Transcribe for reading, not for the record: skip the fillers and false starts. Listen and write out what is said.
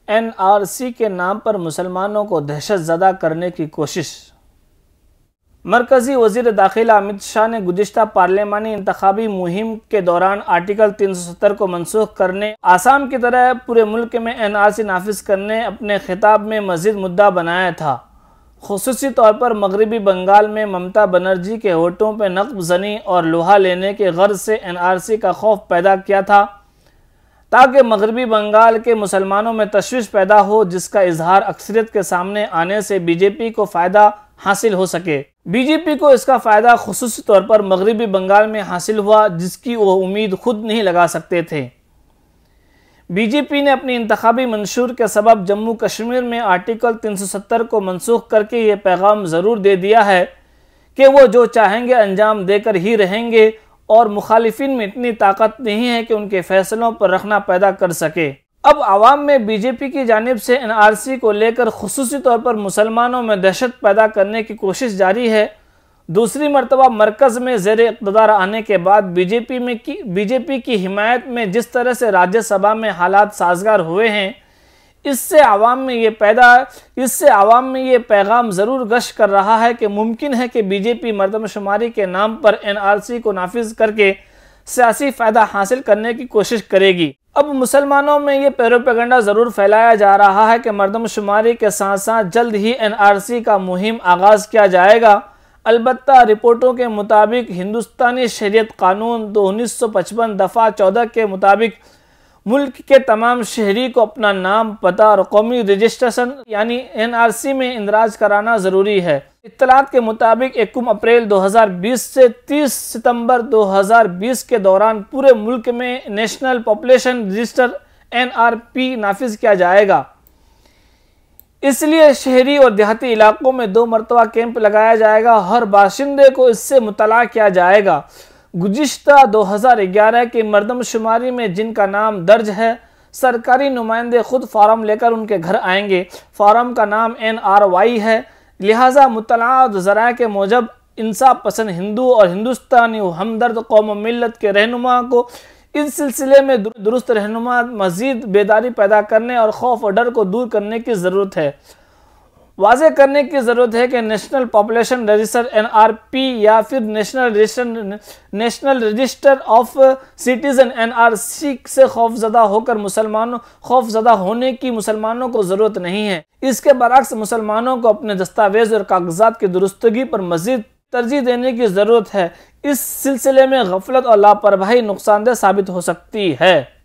NRC के नाम पर मुसलमानों को दहशतज़दा करने की कोशिश। मरकज़ी वज़ीर दाखिला अमित शाह ने गुज़िश्ता पार्लिमानी इंतखाबी मुहिम के दौरान आर्टिकल 370 को मनसूख करने, आसाम की तरह पूरे मुल्क में NRC नाफिज करने अपने खिताब में मज़ीद मुद्दा बनाया था। खुसूसी तौर पर मगरबी बंगाल में ममता बनर्जी के वोटों पर नक़ब ज़नी और लोहा लेने के गर्ज से NRC का खौफ पैदा किया था, ताकि मगरबी बंगाल के मुसलमानों में तशवीश पैदा हो, जिसका इजहार अक्सरियत के सामने आने से बीजेपी को फ़ायदा हासिल हो सके। बीजेपी को इसका फ़ायदा खुसूसी तौर पर मगरबी बंगाल में हासिल हुआ, जिसकी वो उम्मीद खुद नहीं लगा सकते थे। बीजेपी ने अपनी इंतखाबी मंशूर के सबब जम्मू कश्मीर में आर्टिकल 370 को मनसूख करके ये पैगाम ज़रूर दे दिया है कि वो जो चाहेंगे अंजाम देकर ही रहेंगे और मुखालिफिन में इतनी ताकत नहीं है कि उनके फैसलों पर रखना पैदा कर सके। अब आवाम में बीजेपी की जानिब से NRC को लेकर खुसूसी तौर पर मुसलमानों में दहशत पैदा करने की कोशिश जारी है। दूसरी मरतबा मरकज़ में ज़ेर इक़्तिदार आने के बाद बीजेपी की हिमायत में जिस तरह से राज्यसभा में हालात साजगार हुए हैं, इससे आवाम में ये पैगाम ज़रूर गश कर रहा है कि मुमकिन है कि बीजेपी मर्दमशुमारी के नाम पर NRC को नाफिज करके सियासी फ़ायदा हासिल करने की कोशिश करेगी। अब मुसलमानों में ये प्रोपेगेंडा ज़रूर फैलाया जा रहा है कि मर्दमशुमारी के साथ साथ जल्द ही NRC का मुहिम आगाज़ किया जाएगा। अलबत्ता रिपोर्टों के मुताबिक हिंदुस्तानी शरीयत कानून 1955 दफ़ा 14 के मुताबिक मुल्क के तमाम शहरी को अपना नाम, पता और कौमी रजिस्ट्रेशन यानी NRC में इंदराज कराना ज़रूरी है। इत्तलात के मुताबिक 1 अप्रैल 2020 से 30 सितंबर 2020 के दौरान पूरे मुल्क में नेशनल पॉपुलेशन रजिस्टर NRP नाफिज किया जाएगा। इसलिए शहरी और देहाती इलाकों में 2 मरतबा कैंप लगाया जाएगा। हर बाशिंदे को इससे मुतला किया जाएगा। गुज़िश्ता 2011 की मर्दमशुमारी में जिनका नाम दर्ज है, सरकारी नुमाइंदे खुद फार्म लेकर उनके घर आएंगे। फार्म का नाम NRY है। लिहाजा मुतलात ज़राए के मूजब इंसाफ पसंद हिंदू और हिंदुस्तानी हमदर्द कौम मिल्लत के रहनुमा को इस सिलसिले में दुरुस्त रहनुमा, मज़ीद बेदारी पैदा करने और खौफ और डर को दूर करने की ज़रूरत है। वाज़े करने की ज़रूरत है कि नेशनल पॉपुलेशन रजिस्टर NRP या फिर national register of citizen NRC से खौफज़दा होने की मुसलमानों को ज़रूरत नहीं है। इसके बरअक्स मुसलमानों को अपने दस्तावेज़ और कागजात की दुरुस्तगी पर मज़ीद तरजीह देने की ज़रूरत है। इस सिलसिले में गफलत और लापरवाही नुकसानदेह साबित हो सकती है।